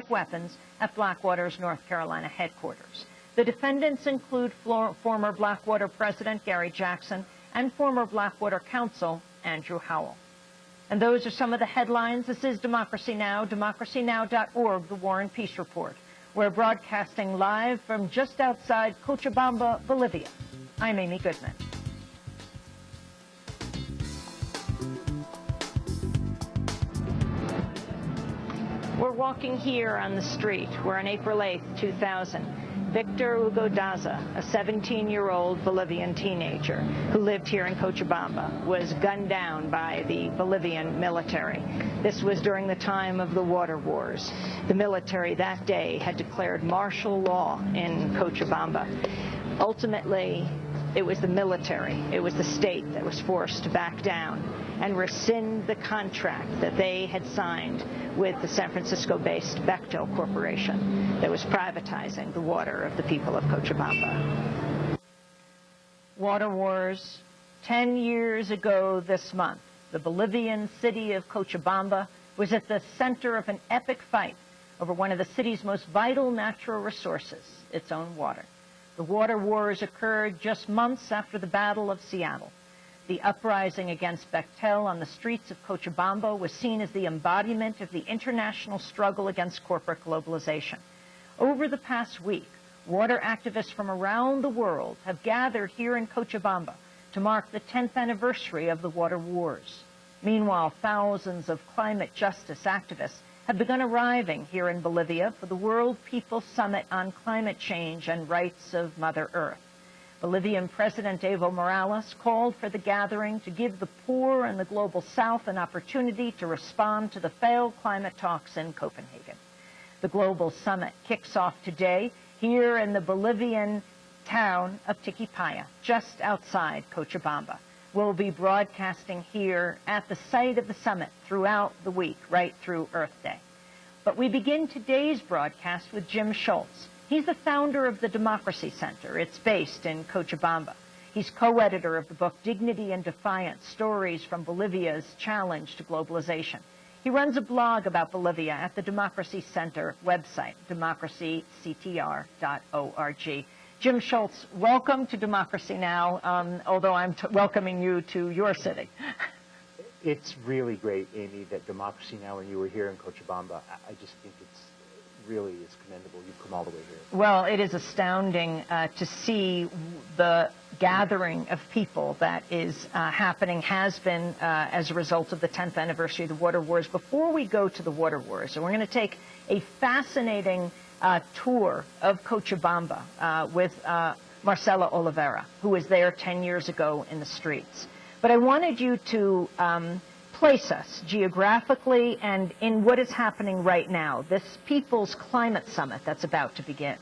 automatic weapons at Blackwater's North Carolina headquarters. The defendants include former Blackwater President Gary Jackson and former Blackwater Counsel Andrew Howell. And those are some of the headlines. This is Democracy Now!, democracynow.org, the War and Peace Report. We're broadcasting live from just outside Cochabamba, Bolivia. I'm Amy Goodman. We're walking here on the street. We're on April 8th, 2000. Victor Hugo Daza, a 17-year-old Bolivian teenager who lived here in Cochabamba, was gunned down by the Bolivian military. This was during the time of the water wars. The military that day had declared martial law in Cochabamba. Ultimately, it was the military, it was the state that was forced to back down and rescind the contract that they had signed with the San Francisco-based Bechtel Corporation that was privatizing the water of the people of Cochabamba. Water wars. 10 years ago this month, the Bolivian city of Cochabamba was at the center of an epic fight over one of the city's most vital natural resources, its own water. The water wars occurred just months after the Battle of Seattle. The uprising against Bechtel on the streets of Cochabamba was seen as the embodiment of the international struggle against corporate globalization. Over the past week, water activists from around the world have gathered here in Cochabamba to mark the 10th anniversary of the water wars. Meanwhile, thousands of climate justice activists have begun arriving here in Bolivia for the World People's Summit on Climate Change and Rights of Mother Earth. Bolivian President Evo Morales called for the gathering to give the poor and the global south an opportunity to respond to the failed climate talks in Copenhagen. The global summit kicks off today here in the Bolivian town of Tiquipaya, just outside Cochabamba. We'll be broadcasting here at the site of the summit throughout the week, right through Earth Day. But we begin today's broadcast with Jim Schultz. He's the founder of the Democracy Center. It's based in Cochabamba. He's co-editor of the book Dignity and Defiance, Stories from Bolivia's Challenge to Globalization. He runs a blog about Bolivia at the Democracy Center website, democracyctr.org. Jim Schultz, welcome to Democracy Now!, although I'm welcoming you to your city. It's really great, Amy, that Democracy Now! And you were here in Cochabamba. I just think it's really is commendable. You've come all the way here. Well, it is astounding to see the gathering of people that is happening, has been as a result of the 10th anniversary of the water wars. Before we go to the water wars, and we're going to take a fascinating tour of Cochabamba with Marcela Oliveira, who was there 10 years ago in the streets. But I wanted you to place us geographically and in what is happening right now, this People's Climate Summit that's about to begin.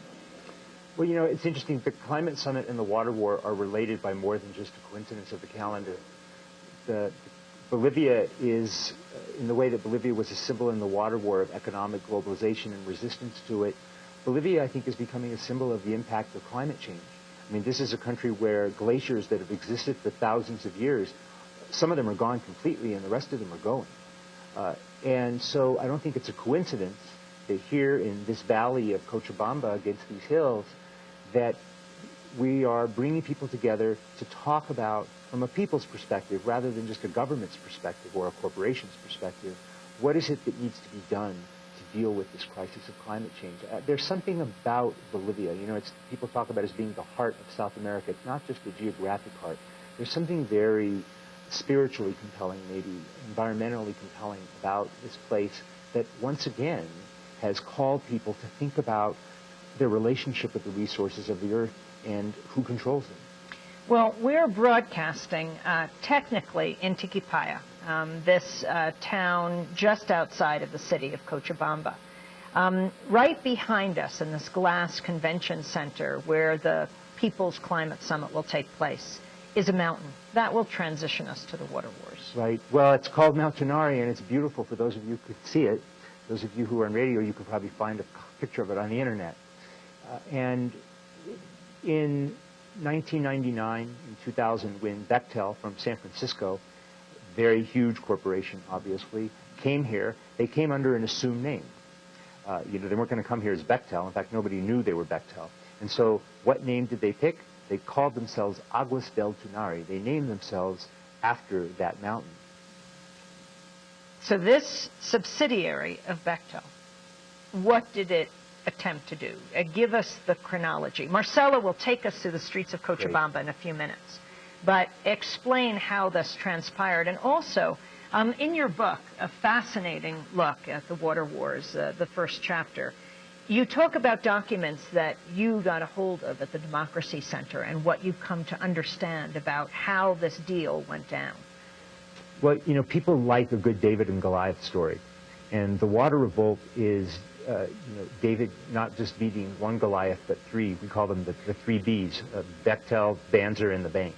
Well, you know, it's interesting. The Climate Summit and the Water War are related by more than just a coincidence of the calendar. Bolivia is, in the way that Bolivia was a symbol in the water war of economic globalization and resistance to it, Bolivia, I think, is becoming a symbol of the impact of climate change. I mean, this is a country where glaciers that have existed for thousands of years, some of them are gone completely and the rest of them are going. And so I don't think it's a coincidence that here in this valley of Cochabamba against these hills that we are bringing people together to talk about, from a people's perspective rather than just a government's perspective or a corporation's perspective, what is it that needs to be done to deal with this crisis of climate change. There's something about Bolivia, you know, people talk about it as being the heart of South America. It's not just the geographic heart. There's something very spiritually compelling, maybe environmentally compelling about this place that once again has called people to think about their relationship with the resources of the earth and who controls them. Well, we're broadcasting technically in Tiquipaya, this town just outside of the city of Cochabamba. Right behind us in this glass convention center where the People's Climate Summit will take place is a mountain. That will transition us to the water wars. Right. Well, it's called Mount Tenari, and it's beautiful. For those of you who could see it, those of you who are on radio, you could probably find a picture of it on the internet. And in 1999 and 2000, when Bechtel from San Francisco, very huge corporation, obviously, came here, they came under an assumed name. They weren't going to come here as Bechtel. In fact, nobody knew they were Bechtel. And so what name did they pick? They called themselves Aguas del Tunari. They named themselves after that mountain. So this subsidiary of Bechtel, what did it attempt to do? Give us the chronology. Marcella will take us to the streets of Cochabamba in a few minutes, but explain how this transpired. And also, in your book, a fascinating look at the water wars, the first chapter, you talk about documents that you got a hold of at the Democracy Center and what you've come to understand about how this deal went down. Well, people like a good David and Goliath story. And the water revolt is, David not just beating one Goliath, but three. We call them the three Bs, Bechtel, Banzer, and the bank.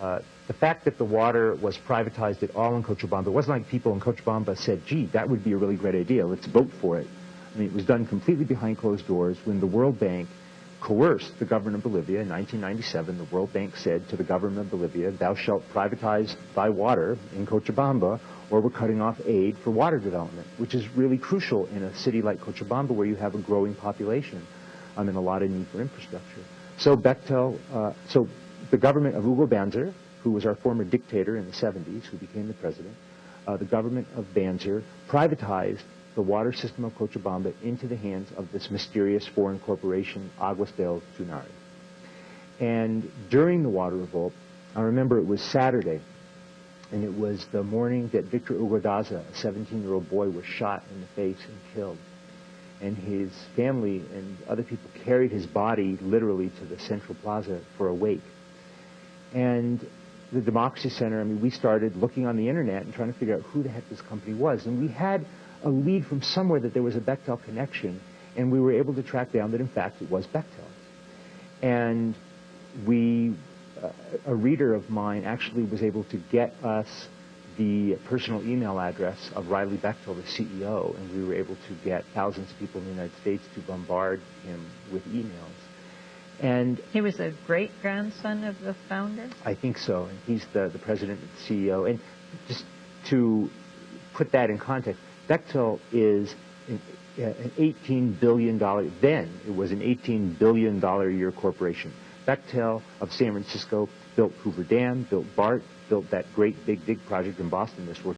The fact that the water was privatized at all in Cochabamba, it wasn't like people in Cochabamba said, gee, that would be a really great idea, let's vote for it. I mean, it was done completely behind closed doors when the World Bank coerced the government of Bolivia in 1997. The World Bank said to the government of Bolivia, thou shalt privatize thy water in Cochabamba, or we're cutting off aid for water development, which is really crucial in a city like Cochabamba where you have a growing population and a lot of need for infrastructure. So Bechtel, so the government of Hugo Banzer, who was our former dictator in the 70s, who became the president, the government of Banzer privatized the water system of Cochabamba into the hands of this mysterious foreign corporation, Aguas del Tunari. And during the water revolt, I remember it was Saturday, and it was the morning that Victor Hugo Daza, a 17-year-old boy, was shot in the face and killed. And his family and other people carried his body literally to the Central Plaza for a wake. And the Democracy Center, we started looking on the internet and trying to figure out who the heck this company was. And we had a lead from somewhere that there was a Bechtel connection, and we were able to track down that, in fact, it was Bechtel. And a reader of mine actually was able to get us the personal email address of Riley Bechtel, the CEO, and we were able to get thousands of people in the United States to bombard him with emails. And he was a great-grandson of the founder? I think so. And he's the president and CEO. And just to put that in context, Bechtel is an $18 billion, then it was an $18 billion a year corporation. Bechtel of San Francisco built Hoover Dam, built BART, built that great big dig project in Boston that's worth